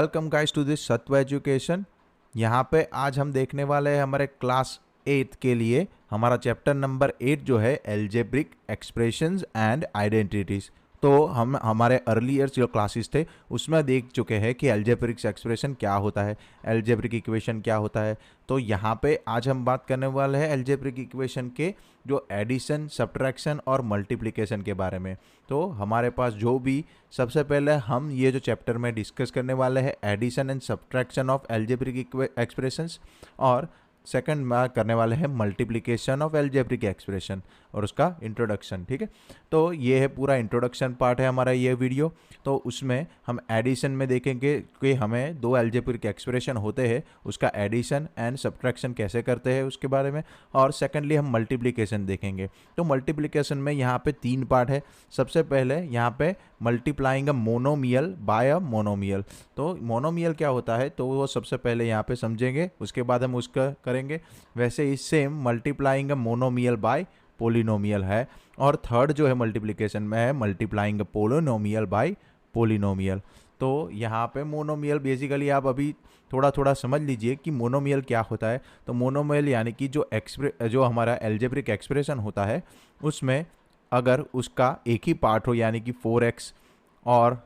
Welcome guys to this सत्व education. यहाँ पे आज हम देखने वाले हैं हमारे क्लास 8 के लिए हमारा चैप्टर नंबर 8 जो है एल्जेब्रिक एक्सप्रेशंस एंड आइडेंटिटीज। तो हम हमारे अर्लियर जो क्लासेस थे उसमें देख चुके हैं कि एल्जेब्रिक एक्सप्रेशन क्या होता है, एल्जेब्रिक इक्वेशन क्या होता है। तो यहाँ पे आज हम बात करने वाले हैं एल्जेब्रिक इक्वेशन के जो एडिशन, सब्ट्रैक्शन और मल्टीप्लिकेशन के बारे में। तो हमारे पास जो भी सबसे पहले हम ये जो चैप्टर में डिस्कस करने वाले हैं addition and subtraction of algebraic expressions, और सेकंड में करने वाले हैं मल्टीप्लिकेशन ऑफ एल्जेब्रिक एक्सप्रेशन और उसका इंट्रोडक्शन। ठीक है, तो ये है पूरा इंट्रोडक्शन पार्ट है हमारा ये वीडियो। तो उसमें हम एडिशन में देखेंगे कि हमें दो एल्जेब्रिक एक्सप्रेशन होते हैं, उसका एडिशन एंड सब्ट्रैक्शन कैसे करते हैं उसके बारे में, और सेकेंडली हम मल्टीप्लिकेशन देखेंगे। तो मल्टीप्लिकेशन में यहाँ पे 3 पार्ट है। सबसे पहले यहाँ पे मल्टीप्लाइंग अ मोनोमियल बाय अ मोनोमियल। तो मोनोमियल क्या होता है तो वो सबसे पहले यहाँ पे समझेंगे, उसके बाद हम उसका करेंगे। वैसे ही सेम मल्टीप्लाइंग अ मोनोमियल बाय पोलिनोमियल है, और थर्ड जो है मल्टीप्लिकेशन में है मल्टीप्लाइंग अ पोलिनोमियल बाय पोलिनोमियल। तो यहाँ पे मोनोमियल बेसिकली आप अभी थोड़ा थोड़ा समझ लीजिए कि मोनोमियल क्या होता है। तो मोनोमियल यानी कि जो हमारा एल्जेब्रिक एक्सप्रेशन होता है उसमें अगर उसका एक ही पार्ट हो, यानी कि 4x और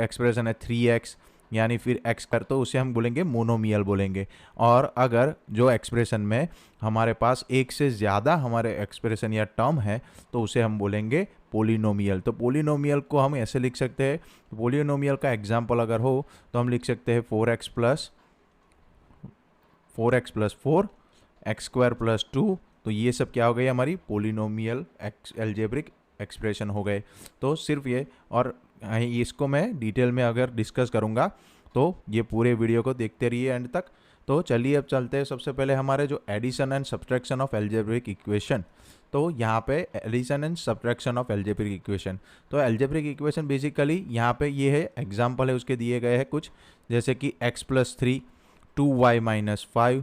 एक्सप्रेशन है 3x यानी फिर x कर, तो उसे हम बोलेंगे मोनोमियल बोलेंगे। और अगर जो एक्सप्रेशन में हमारे पास एक से ज़्यादा हमारे एक्सप्रेशन या टर्म है तो उसे हम बोलेंगे पोलिनोमियल। तो पोलिनोमियल को हम ऐसे लिख सकते हैं, पोलिनोमियल का एग्जाम्पल अगर हो तो हम लिख सकते हैं 4x plus 4 x square plus 2। तो ये सब क्या हो गई हमारी पोलिनोमियल एल्जेब्रिक एक्सप्रेशन हो गए। तो सिर्फ ये, और इसको मैं डिटेल में अगर डिस्कस करूँगा तो ये पूरे वीडियो को देखते रहिए एंड तक। तो चलिए अब चलते हैं सबसे पहले हमारे जो addition and subtraction of algebraic equation. तो यहाँ पे addition and subtraction of algebraic equation, तो एल्जेब्रिक इक्वेशन बेसिकली यहाँ पे ये है, एग्जाम्पल है उसके दिए गए हैं कुछ, जैसे कि x plus 3 2y minus 5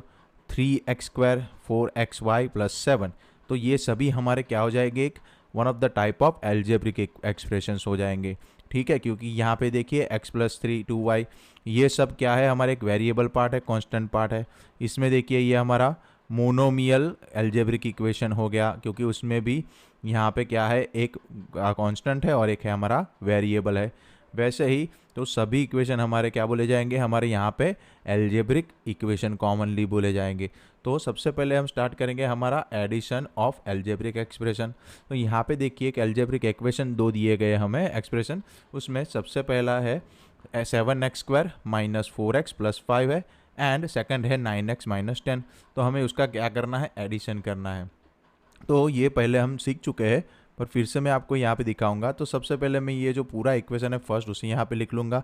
3x square 4xy plus 7। तो ये सभी हमारे क्या हो जाएंगे, एक one of the type of algebraic expressions हो जाएंगे। ठीक है, क्योंकि यहाँ पे देखिए x प्लस 3 2y ये सब क्या है, हमारे एक वेरिएबल पार्ट है, कांस्टेंट पार्ट है। इसमें देखिए ये हमारा मोनोमियल एल्जेब्रिक इक्वेशन हो गया, क्योंकि उसमें भी यहाँ पे क्या है, एक कांस्टेंट है और एक है हमारा वेरिएबल है। वैसे ही तो सभी इक्वेशन हमारे क्या बोले जाएंगे, हमारे यहाँ पे एल्जेब्रिक इक्वेशन कॉमनली बोले जाएंगे। तो सबसे पहले हम स्टार्ट करेंगे हमारा एडिशन ऑफ एल्जेब्रिक एक्सप्रेशन। तो यहाँ पे देखिए एक एल्जेब्रिक इक्वेशन दो दिए गए हमें एक्सप्रेशन, उसमें सबसे पहला है 7x square minus 4x plus 5 है, एंड सेकंड है 9x माइनस 10। तो हमें उसका क्या करना है, एडिशन करना है। तो ये पहले हम सीख चुके हैं, पर फिर से मैं आपको यहाँ पे दिखाऊंगा। तो सबसे पहले मैं ये जो पूरा इक्वेशन है फर्स्ट उसे यहाँ पे लिख लूँगा,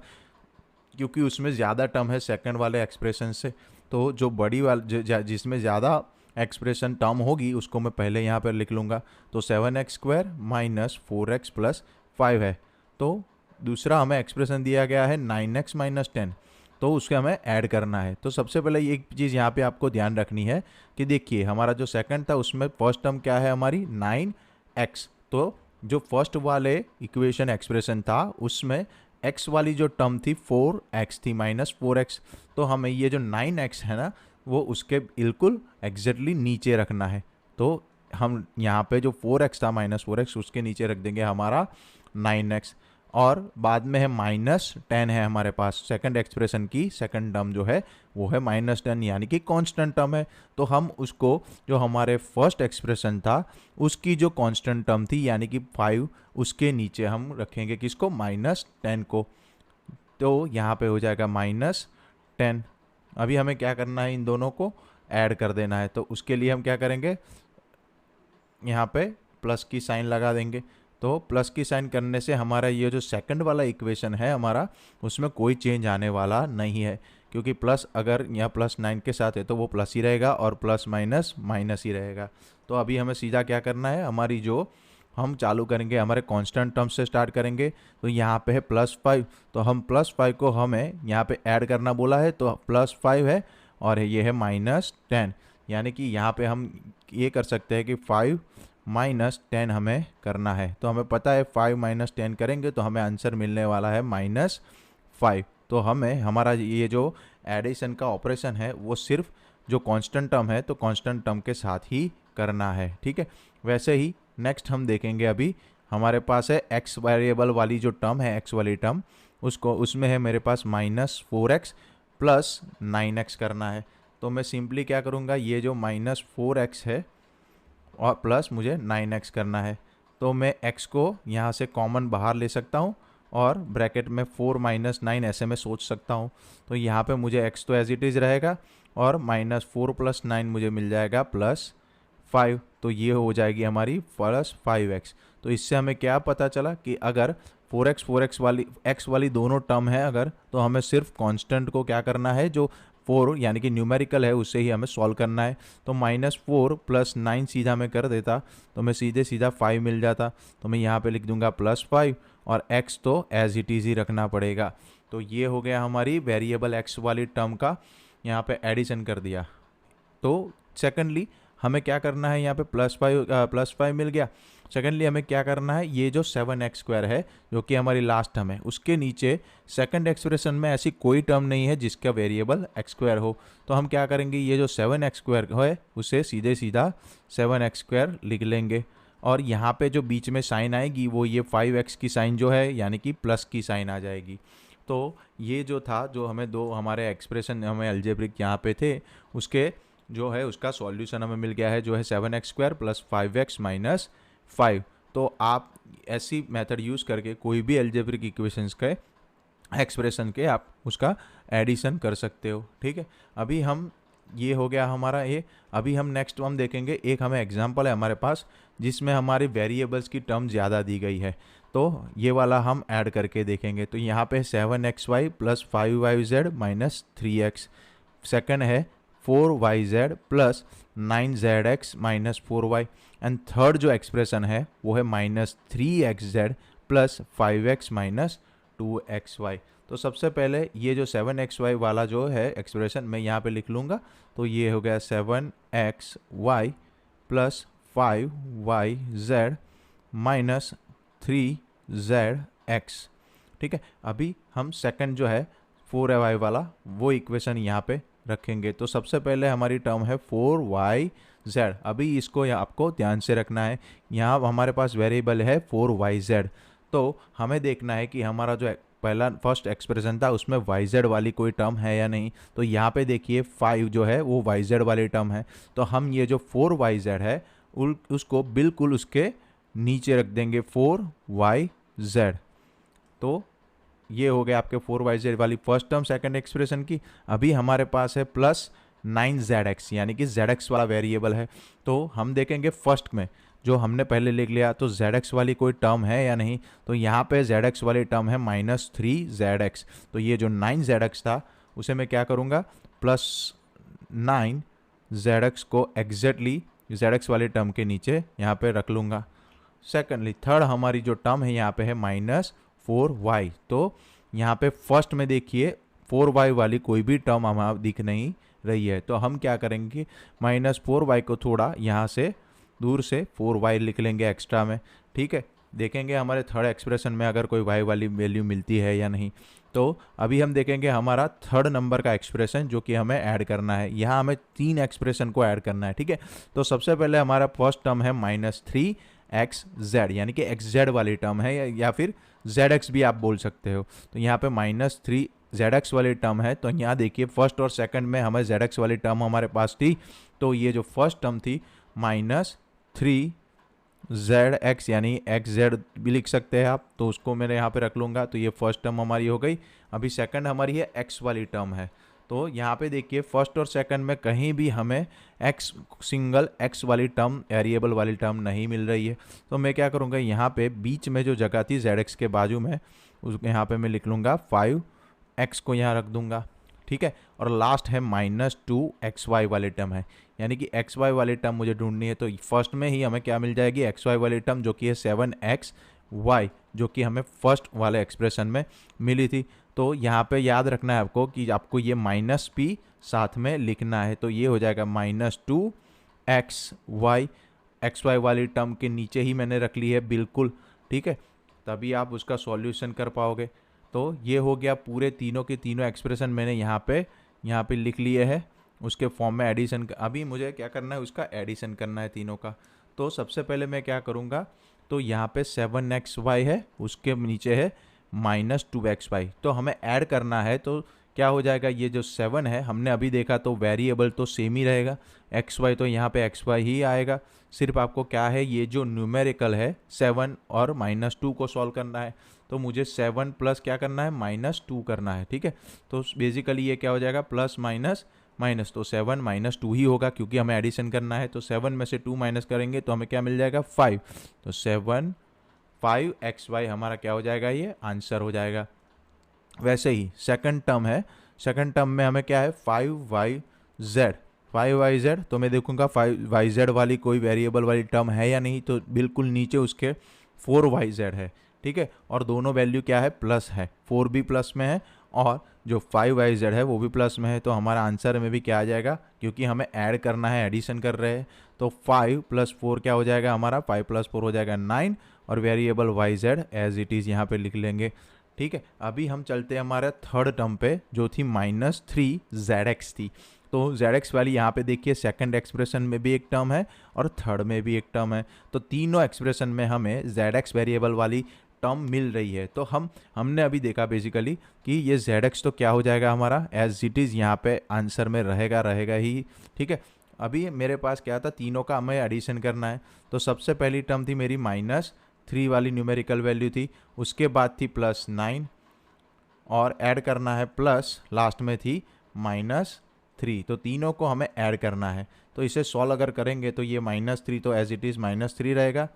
क्योंकि उसमें ज़्यादा टर्म है सेकंड वाले एक्सप्रेशन से। तो जो बड़ी वाले जिसमें ज़्यादा एक्सप्रेशन टर्म होगी उसको मैं पहले यहाँ पर लिख लूँगा। तो 7x square minus 4x plus 5 है। तो दूसरा हमें एक्सप्रेशन दिया गया है 9x माइनस 10, तो उसके हमें ऐड करना है। तो सबसे पहले एक चीज़ यहाँ पे आपको ध्यान रखनी है कि देखिए हमारा जो सेकंड था उसमें फर्स्ट टर्म क्या है हमारी 9x। तो जो फर्स्ट वाले इक्वेशन एक्सप्रेशन था उसमें x वाली जो टर्म थी 4x थी माइनस 4x। तो हमें ये जो 9x है ना वो उसके बिल्कुल एग्जैक्टली नीचे रखना है। तो हम यहाँ पे जो 4x था माइनस 4x उसके नीचे रख देंगे हमारा 9x, और बाद में है माइनस 10 है हमारे पास। सेकंड एक्सप्रेशन की सेकंड टर्म जो है वो है माइनस 10 यानी कि कांस्टेंट टर्म है। तो हम उसको जो हमारे फर्स्ट एक्सप्रेशन था उसकी जो कांस्टेंट टर्म थी यानी कि 5 उसके नीचे हम रखेंगे किसको, माइनस 10 को। तो यहाँ पे हो जाएगा माइनस 10। अभी हमें क्या करना है, इन दोनों को ऐड कर देना है। तो उसके लिए हम क्या करेंगे, यहाँ पे प्लस की साइन लगा देंगे। तो प्लस की साइन करने से हमारा ये जो सेकंड वाला इक्वेशन है हमारा उसमें कोई चेंज आने वाला नहीं है, क्योंकि प्लस अगर यहाँ प्लस 9 के साथ है तो वो प्लस ही रहेगा और प्लस माइनस माइनस ही रहेगा। तो अभी हमें सीधा क्या करना है, हमारी जो हम चालू करेंगे हमारे कांस्टेंट टर्म से स्टार्ट करेंगे। तो यहाँ पे है प्लस 5, तो हम प्लस 5 को हमें यहाँ पे ऐड करना बोला है, तो प्लस 5 है और ये है माइनस 10। यानी कि यहाँ पे हम ये कर सकते हैं कि 5 माइनस 10 हमें करना है। तो हमें पता है 5 माइनस 10 करेंगे तो हमें आंसर मिलने वाला है माइनस 5। तो हमें हमारा ये जो एडिशन का ऑपरेशन है वो सिर्फ जो कांस्टेंट टर्म है तो कांस्टेंट टर्म के साथ ही करना है, ठीक है। वैसे ही नेक्स्ट हम देखेंगे, अभी हमारे पास है एक्स वेरिएबल वाली जो टर्म है, एक्स वाली टर्म, उसको उसमें है मेरे पास -4x प्लस 9x करना है। तो मैं सिंपली क्या करूँगा, ये जो -4x है और प्लस मुझे 9x करना है, तो मैं x को यहाँ से कॉमन बाहर ले सकता हूँ और ब्रैकेट में 4 - 9 ऐसे में सोच सकता हूँ। तो यहाँ पे मुझे x तो एज इट इज़ रहेगा और -4 + 9 मुझे मिल जाएगा +5। तो ये हो जाएगी हमारी +5x। तो इससे हमें क्या पता चला कि अगर 4x वाली x वाली दोनों टर्म है अगर, तो हमें सिर्फ कांस्टेंट को क्या करना है, जो 4 यानी कि न्यूमेरिकल है उससे ही हमें सॉल्व करना है। तो -4 + 9 सीधा मैं कर देता तो मैं सीधा 5 मिल जाता। तो मैं यहाँ पे लिख दूंगा +5 और x तो एज इट इज़ ही रखना पड़ेगा। तो ये हो गया हमारी वेरिएबल x वाली टर्म का यहाँ पे एडिशन कर दिया। तो सेकेंडली हमें क्या करना है, यहाँ पे +5 मिल गया। सेकेंडली हमें क्या करना है, ये जो 7x² है जो कि हमारी लास्ट टर्म है, उसके नीचे सेकंड एक्सप्रेशन में ऐसी कोई टर्म नहीं है जिसका वेरिएबल x² हो। तो हम क्या करेंगे, ये जो 7x² है उसे सीधा 7x² लिख लेंगे और यहाँ पे जो बीच में साइन आएगी वो ये 5x की साइन जो है यानी कि प्लस की साइन आ जाएगी। तो ये जो था, जो हमें दो हमारे एक्सप्रेशन हमें अलजेब्रिक यहाँ पे थे, उसके जो है उसका सॉल्यूशन हमें मिल गया है, जो है 7x² + 5x - 5। तो आप ऐसी मेथड यूज़ करके कोई भी अलजेब्रिक इक्वेशंस के एक्सप्रेशन के आप उसका एडिशन कर सकते हो, ठीक है। अभी हम ये हो गया हमारा ये। अभी हम नेक्स्ट हम देखेंगे, एक हमें एग्जांपल है हमारे पास जिसमें हमारी वेरिएबल्स की टर्म ज़्यादा दी गई है, तो ये वाला हम ऐड करके देखेंगे। तो यहाँ पे 7xy + 5yz - 3x, सेकंड है 4yz + 9zx - 4y, and third जो एक्सप्रेशन है वो है -3xz + 5x - 2xy। तो सबसे पहले ये जो 7xy वाला जो है एक्सप्रेशन मैं यहाँ पे लिख लूँगा। तो ये हो गया 7xy + 5yz - 3zx, ठीक है। अभी हम सेकंड जो है 4y वाला वो इक्वेशन यहाँ पे रखेंगे। तो सबसे पहले हमारी टर्म है 4yz। अभी इसको आपको ध्यान से रखना है, यहाँ हमारे पास वेरिएबल है 4yz। तो हमें देखना है कि हमारा जो पहला फर्स्ट एक्सप्रेशन था उसमें yz वाली कोई टर्म है या नहीं। तो यहाँ पे देखिए 5 जो है वो yz वाली टर्म है, तो हम ये जो 4yz है उसको बिल्कुल उसके नीचे रख देंगे 4yz। तो ये हो गया आपके 4yz वाली फर्स्ट टर्म सेकंड एक्सप्रेशन की। अभी हमारे पास है +9zx यानी कि zx वाला वेरिएबल है। तो हम देखेंगे फर्स्ट में जो हमने पहले लिख लिया, तो zx वाली कोई टर्म है या नहीं। तो यहाँ पे zx वाली टर्म है -3zx। तो ये जो 9zx था उसे मैं क्या करूँगा, +9zx को एग्जैक्टली zx वाली टर्म के नीचे यहाँ पे रख लूँगा। सेकेंडली थर्ड हमारी जो टर्म है यहाँ पे है -4y। तो यहाँ पे फर्स्ट में देखिए 4y वाली कोई भी टर्म हमारा दिख नहीं रही है। तो हम क्या करेंगे, -4y को थोड़ा यहाँ से दूर से 4y लिख लेंगे एक्स्ट्रा में, ठीक है। देखेंगे हमारे थर्ड एक्सप्रेशन में अगर कोई y वाली वैल्यू मिलती है या नहीं। तो अभी हम देखेंगे हमारा थर्ड नंबर का एक्सप्रेशन जो कि हमें ऐड करना है। यहाँ हमें 3 एक्सप्रेशन को ऐड करना है, ठीक है। तो सबसे पहले हमारा फर्स्ट टर्म है -3xz यानी कि xz वाली टर्म है, या फिर zx भी आप बोल सकते हो। तो यहाँ पे -3zx वाली टर्म है। तो यहाँ देखिए फर्स्ट और सेकंड में हमें zx वाली टर्म हमारे पास थी। तो ये जो फर्स्ट टर्म थी -3zx यानी xz भी लिख सकते हैं आप, तो उसको मैंने यहाँ पे रख लूँगा। तो ये फर्स्ट टर्म हमारी हो गई। अभी सेकंड हमारी है x वाली टर्म है। तो यहाँ पे देखिए फर्स्ट और सेकंड में कहीं भी हमें सिंगल x वाली टर्म वेरिएबल वाली टर्म नहीं मिल रही है। तो मैं क्या करूँगा, यहाँ पे बीच में जो जगह थी zx के बाजू में उस यहाँ पे मैं लिख लूँगा 5x को यहाँ रख दूँगा, ठीक है। और लास्ट है -2xy वाली टर्म है, यानी कि xy वाली टर्म मुझे ढूंढनी है। तो फर्स्ट में ही हमें क्या मिल जाएगी, xy वाली टर्म जो कि है 7xy, जो कि हमें फर्स्ट वाले एक्सप्रेशन में मिली थी। तो यहाँ पे याद रखना है आपको कि आपको ये -p साथ में लिखना है। तो ये हो जाएगा -2xy, xy वाली टर्म के नीचे ही मैंने रख ली है बिल्कुल, ठीक है। तभी आप उसका सॉल्यूशन कर पाओगे। तो ये हो गया पूरे तीनों के तीनों एक्सप्रेशन मैंने यहाँ पे लिख लिए हैं उसके फॉर्म में एडिशन। अभी मुझे क्या करना है, उसका एडिशन करना है तीनों का। तो सबसे पहले मैं क्या करूँगा, तो यहाँ पे 7xy है, उसके नीचे है -2xy, तो हमें ऐड करना है। तो क्या हो जाएगा, ये जो 7 है हमने अभी देखा तो वेरिएबल तो सेम ही रहेगा, xy तो यहाँ पे xy ही आएगा। सिर्फ आपको क्या है, ये जो न्यूमेरिकल है 7 और -2 को सॉल्व करना है। तो मुझे 7 प्लस क्या करना है, -2 करना है, ठीक है। तो बेसिकली ये क्या हो जाएगा, प्लस माइनस माइनस, तो 7 -2 ही होगा क्योंकि हमें एडिशन करना है। तो 7 में से 2 माइनस करेंगे तो हमें क्या मिल जाएगा, 5। तो 5xy हमारा क्या हो जाएगा, ये आंसर हो जाएगा। वैसे ही सेकंड टर्म है, सेकंड टर्म में हमें क्या है, 5yz, तो मैं देखूंगा 5yz वाली कोई वेरिएबल वाली टर्म है या नहीं, तो बिल्कुल नीचे उसके 4yz है, ठीक है। और दोनों वैल्यू क्या है, प्लस है, 4 भी प्लस में है और जो 5yz है वो भी प्लस में है। तो हमारा आंसर में भी क्या आ जाएगा, क्योंकि हमें ऐड करना है, एडिशन कर रहे हैं, तो 5 + 4 क्या हो जाएगा हमारा, 5 + 4 हो जाएगा 9, और variable yz as it is यहाँ पे लिख लेंगे, ठीक है। अभी हम चलते हैं हमारे थर्ड टर्म पे, जो थी -3zx थी। तो zx वाली यहाँ पे देखिए, सेकंड एक्सप्रेशन में भी एक टर्म है और थर्ड में भी एक टर्म है। तो तीनों एक्सप्रेशन में हमें zx वेरिएबल वाली टर्म मिल रही है। तो हमने अभी देखा बेसिकली कि ये zx तो क्या हो जाएगा हमारा, एज इट इज़ यहाँ पे आंसर में रहेगा ही, ठीक है। अभी मेरे पास क्या था, तीनों का हमें एडिशन करना है। तो सबसे पहली टर्म थी मेरी -3 वाली न्यूमेरिकल वैल्यू थी, उसके बाद थी +9 और ऐड करना है प्लस, लास्ट में थी -3। तो तीनों को हमें ऐड करना है। तो इसे सॉल्व अगर करेंगे तो ये -3 तो एज इट इज़ -3 रहेगा,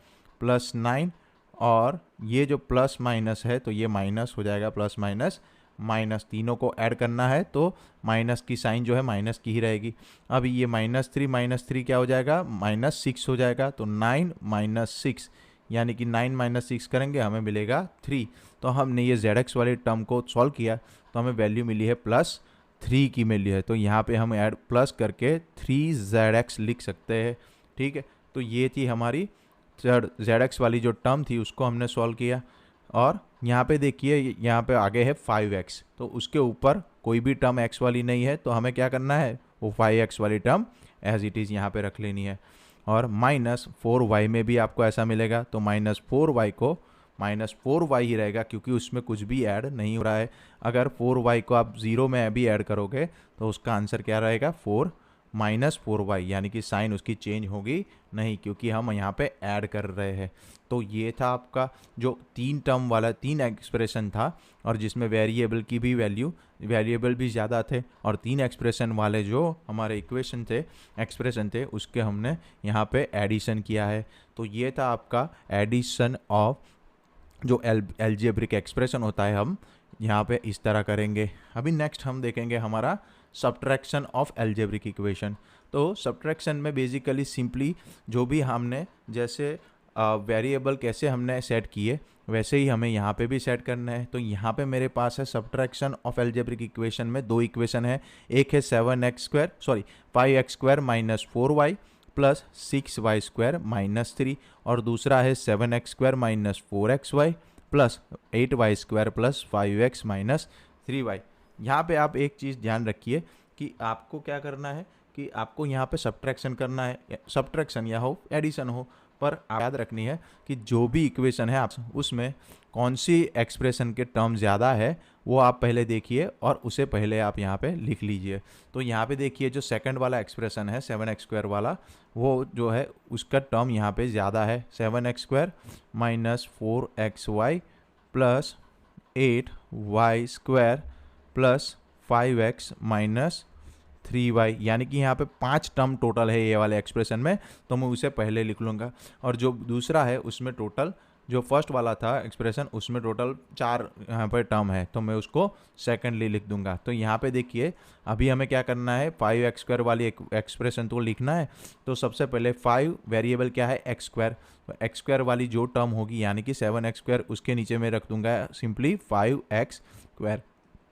+9 और ये जो प्लस माइनस है तो ये माइनस हो जाएगा, प्लस माइनस माइनस, तीनों को ऐड करना है तो माइनस की साइन जो है माइनस की ही रहेगी। अब ये -3 क्या हो जाएगा, -6 हो जाएगा। तो 9 - 6 यानी कि 9 - 6 करेंगे हमें मिलेगा 3। तो हमने ये zx वाले टर्म को सॉल्व किया तो हमें वैल्यू मिली है +3 की मिली है। तो यहाँ पे हम ऐड प्लस करके 3zx लिख सकते हैं, ठीक है। तो ये थी हमारी zx वाली जो टर्म थी, उसको हमने सॉल्व किया। और यहाँ पे देखिए, यहाँ पे आगे है 5x, तो उसके ऊपर कोई भी टर्म x वाली नहीं है, तो हमें क्या करना है, वो 5x वाली टर्म एज इट इज़ यहाँ पे रख लेनी है। और -4y में भी आपको ऐसा मिलेगा, तो -4y को -4y ही रहेगा क्योंकि उसमें कुछ भी ऐड नहीं हो रहा है। अगर 4y को आप 0 में भी ऐड करोगे तो उसका आंसर क्या रहेगा, -4y, यानी कि साइन उसकी चेंज होगी नहीं क्योंकि हम यहाँ पे ऐड कर रहे हैं। तो ये था आपका जो 3 टर्म वाला 3 एक्सप्रेशन था, और जिसमें वेरिएबल भी ज़्यादा थे, और 3 एक्सप्रेशन वाले जो हमारे एक्सप्रेशन थे उसके हमने यहाँ पे एडिशन किया है। तो ये था आपका एडिशन ऑफ जो एल्जेब्रिक एक्सप्रेशन होता है, हम यहाँ पे इस तरह करेंगे। अभी नेक्स्ट हम देखेंगे हमारा सब्ट्रैक्शन ऑफ एल्जेब्रिक इक्वेशन। तो सब्ट्रैक्शन में बेसिकली सिंपली जो भी हमने जैसे वेरिएबल कैसे हमने सेट किए वैसे ही हमें यहाँ पे भी सेट करना है। तो यहाँ पे मेरे पास है सब्ट्रैक्शन ऑफ एल्जेब्रिक इक्वेशन में 2 इक्वेशन है, एक है 5x² - 4y + 6y² - 3, और दूसरा है 7x² - 4xy + 8y² + 5x - 3y। यहाँ पे आप एक चीज़ ध्यान रखिए कि आपको क्या करना है कि आपको यहाँ पे सब्ट्रैक्शन करना है, सब्ट्रैक्शन या हो एडिशन हो, पर आप याद रखनी है कि जो भी इक्वेशन है आप उसमें कौन सी एक्सप्रेशन के टर्म ज़्यादा है वो आप पहले देखिए और उसे पहले आप यहाँ पे लिख लीजिए। तो यहाँ पे देखिए जो सेकंड वाला एक्सप्रेशन है 7x² वाला, वो जो है उसका टर्म यहाँ पे ज़्यादा है, 7x² - 4xy + 8y² + 5x - 3y, यानी कि यहाँ पे 5 टर्म टोटल है ये वाले एक्सप्रेशन में, तो मैं उसे पहले लिख लूँगा। और जो दूसरा है उसमें टोटल, जो फर्स्ट वाला था एक्सप्रेशन उसमें टोटल 4 यहाँ पर टर्म है, तो मैं उसको सेकेंडली लिख दूंगा। तो यहाँ पे देखिए अभी हमें क्या करना है, 5x² वाली एक्सप्रेशन तो लिखना है। तो सबसे पहले 5 वेरिएबल क्या है, x², x² वाली जो टर्म होगी यानी कि 7x², उसके नीचे मैं रख दूंगा सिंपली 5x²।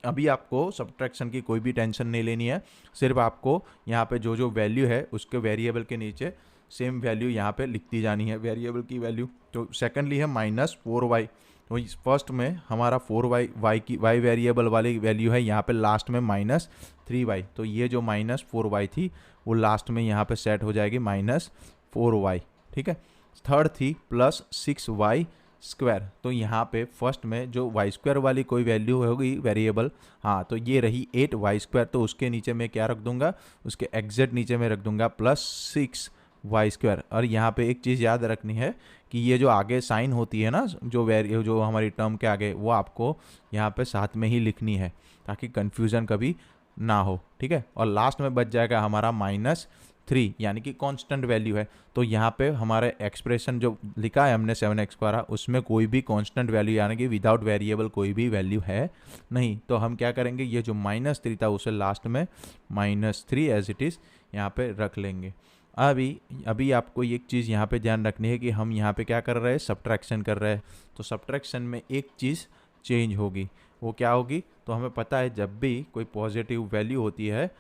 अभी आपको सब्ट्रैक्शन की कोई भी टेंशन नहीं लेनी है, सिर्फ आपको यहाँ पे जो जो वैल्यू है उसके वेरिएबल के नीचे सेम वैल्यू यहाँ पे लिखती जानी है, वेरिएबल की वैल्यू। तो सेकंडली है -4y, तो इस फर्स्ट में हमारा 4y y की y वेरिएबल वाली वैल्यू है, यहाँ पे लास्ट में -3y, तो ये जो -4y थी वो लास्ट में यहाँ पे सेट हो जाएगी -4y। ठीक है, थर्ड थी +6y स्क्वायर, तो यहाँ पे फर्स्ट में जो वाई स्क्वायर वाली कोई वैल्यू होगी वेरिएबल, हाँ तो ये रही 8y स्क्वायर, तो उसके नीचे मैं क्या रख दूंगा, उसके एग्जैक्ट नीचे में रख दूंगा +6y स्क्वायर। और यहाँ पे एक चीज़ याद रखनी है कि ये जो आगे साइन होती है ना, जो हमारी टर्म के आगे, वो आपको यहाँ पे साथ में ही लिखनी है ताकि कन्फ्यूज़न कभी ना हो। ठीक है, और लास्ट में बच जाएगा हमारा -3, यानी कि कांस्टेंट वैल्यू है। तो यहाँ पे हमारे एक्सप्रेशन जो लिखा है हमने 7x², उसमें कोई भी कांस्टेंट वैल्यू यानी कि विदाउट वेरिएबल कोई भी वैल्यू है नहीं। तो हम क्या करेंगे, ये जो -3 था उसे लास्ट में -3 एज इट इज़ यहाँ पे रख लेंगे। अभी आपको एक चीज़ यहाँ पे ध्यान रखनी है कि हम यहाँ पे क्या कर रहे हैं, सब्ट्रैक्शन कर रहे हैं। तो सब्ट्रैक्शन में एक चीज़ चेंज होगी, वो क्या होगी, तो हमें पता है जब भी कोई पॉजिटिव वैल्यू होती है,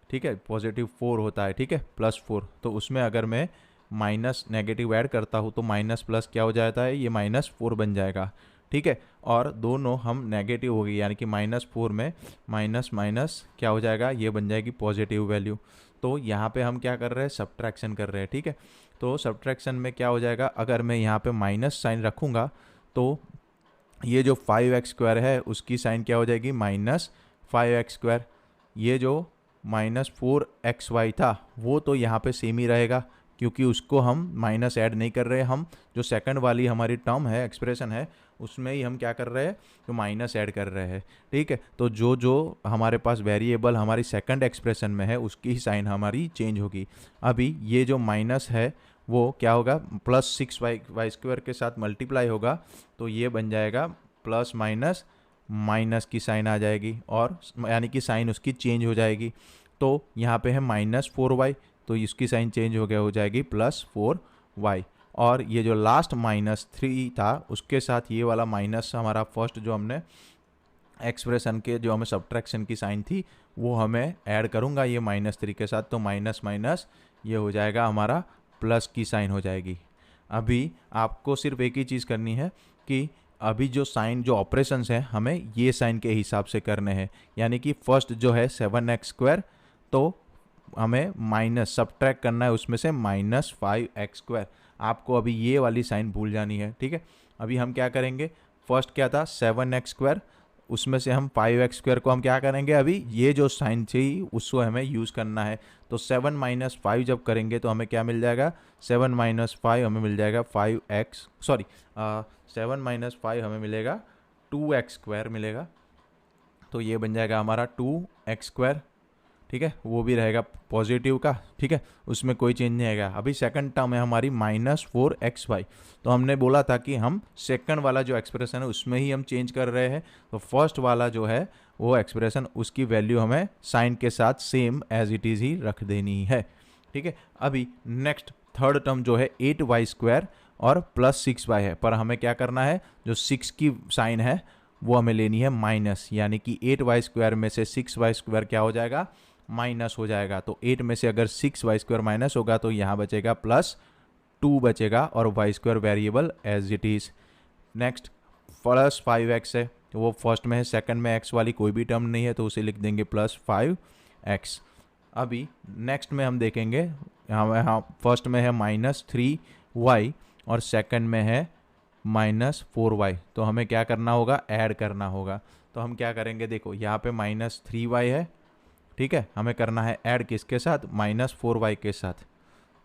ठीक है, +4 होता है, ठीक है, +4, तो उसमें अगर मैं माइनस नेगेटिव ऐड करता हूँ तो माइनस प्लस क्या हो जाता है, ये -4 बन जाएगा। ठीक है, और दोनों हम नेगेटिव हो गई, यानी कि -4 में माइनस माइनस क्या हो जाएगा, ये बन जाएगी पॉजिटिव वैल्यू। तो यहाँ पे हम क्या कर रहे हैं, सब्ट्रैक्शन कर रहे हैं। ठीक है, तो सब्ट्रैक्शन में क्या हो जाएगा, अगर मैं यहाँ पे माइनस साइन रखूँगा तो ये जो 5x² है उसकी साइन क्या हो जाएगी, -5x²। ये जो -4xy था वो तो यहाँ पे सेम ही रहेगा, क्योंकि उसको हम माइनस ऐड नहीं कर रहे, हम जो सेकंड वाली हमारी टर्म है, एक्सप्रेशन है, उसमें ही हम क्या कर रहे हैं, तो माइनस ऐड कर रहे हैं। ठीक है, तो जो जो हमारे पास वेरिएबल हमारी सेकंड एक्सप्रेशन में है उसकी ही साइन हमारी चेंज होगी। अभी ये जो माइनस है वो क्या होगा, +6y² के साथ मल्टीप्लाई होगा, तो ये बन जाएगा प्लस माइनस माइनस की साइन आ जाएगी, और यानी कि साइन उसकी चेंज हो जाएगी। तो यहाँ पे है -4y, तो इसकी साइन चेंज हो जाएगी +4y। और ये जो लास्ट -3 था उसके साथ ये वाला माइनस हमारा फर्स्ट जो हमने एक्सप्रेशन के जो हमें सब्ट्रैक्शन की साइन थी वो हमें ऐड करूँगा ये -3 के साथ, तो माइनस माइनस ये हो जाएगा हमारा प्लस की साइन हो जाएगी। अभी आपको सिर्फ एक ही चीज़ करनी है कि अभी जो साइन जो ऑपरेशंस हैं हमें ये साइन के हिसाब से करने हैं, यानी कि फर्स्ट जो है 7x², तो हमें माइनस सब्ट्रैक्ट करना है उसमें से -5x²। आपको अभी ये वाली साइन भूल जानी है। ठीक है, अभी हम क्या करेंगे, फर्स्ट क्या था 7x², उसमें से हम 5x² को हम क्या करेंगे, अभी ये जो साइन थी उसको हमें यूज़ करना है। तो 7 - 5 जब करेंगे तो हमें क्या मिल जाएगा, 7 - 5 हमें मिल जाएगा 7 - 5 हमें मिलेगा 2x² मिलेगा, तो ये बन जाएगा हमारा 2x²। ठीक है, वो भी रहेगा पॉजिटिव का। ठीक है, उसमें कोई चेंज नहीं आएगा। अभी सेकंड टर्म है हमारी -4xy, तो हमने बोला था कि हम सेकंड वाला जो एक्सप्रेशन है उसमें ही हम चेंज कर रहे हैं, तो फर्स्ट वाला जो है वो एक्सप्रेशन उसकी वैल्यू हमें साइन के साथ सेम एज इट इज़ ही रख देनी है। ठीक है, अभी नेक्स्ट थर्ड टर्म जो है 8y² और +6y है, पर हमें क्या करना है, जो 6 की साइन है वो हमें लेनी है माइनस, यानी कि 8y² में से 6y² क्या हो जाएगा, माइनस हो जाएगा। तो 8 में से अगर 6y² माइनस होगा तो यहाँ बचेगा +2 बचेगा, और y² variable as it is. Next +5x है, तो वो फर्स्ट में है, सेकंड में x वाली कोई भी टर्म नहीं है तो उसे लिख देंगे +5x। अभी नेक्स्ट में हम देखेंगे, यहाँ फर्स्ट में है -3y और सेकंड में है -4y, तो हमें क्या करना होगा, ऐड करना होगा। तो हम क्या करेंगे, देखो यहाँ पे -3y है, ठीक है, हमें करना है ऐड किसके साथ, -4y के साथ।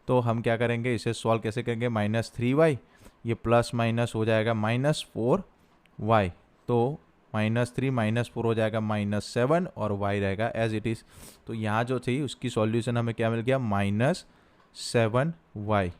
तो हम क्या करेंगे, इसे सॉल्व कैसे करेंगे, -3y, ये प्लस माइनस हो जाएगा -4y, तो -3 - 4 हो जाएगा -7 और y रहेगा एज इट इज़। तो यहाँ जो थी उसकी सॉल्यूशन हमें क्या मिल गया, -7y।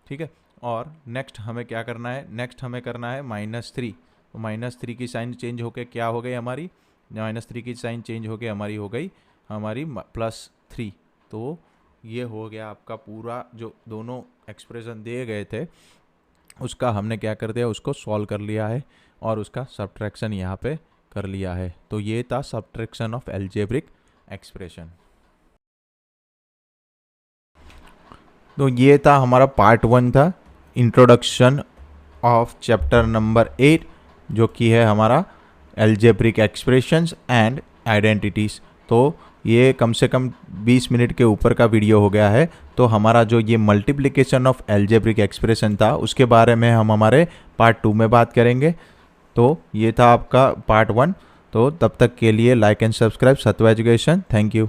ठीक है, और नेक्स्ट हमें क्या करना है, नेक्स्ट हमें करना है -3, तो -3 की साइन चेंज होके क्या हो गई हमारी, -3 की साइन चेंज होके हमारी हो गई हमारी +3। तो ये हो गया आपका पूरा जो दोनों एक्सप्रेशन दिए गए थे उसका हमने क्या कर दिया, उसको सॉल्व कर लिया है और उसका सब्ट्रैक्शन यहाँ पे कर लिया है। तो ये था सब्ट्रैक्शन ऑफ एल्जेब्रिक एक्सप्रेशन। तो ये था हमारा पार्ट 1 था, इंट्रोडक्शन ऑफ चैप्टर नंबर 8 जो कि है हमारा एल्जेब्रिक एक्सप्रेशंस एंड आइडेंटिटीज़। तो ये कम से कम 20 मिनट के ऊपर का वीडियो हो गया है। तो हमारा जो ये मल्टीप्लिकेशन ऑफ एल्जेब्रिक एक्सप्रेशन था उसके बारे में हम हमारे पार्ट 2 में बात करेंगे। तो ये था आपका पार्ट 1। तो तब तक के लिए लाइक एंड सब्सक्राइब सत्व एजुकेशन। Thank you.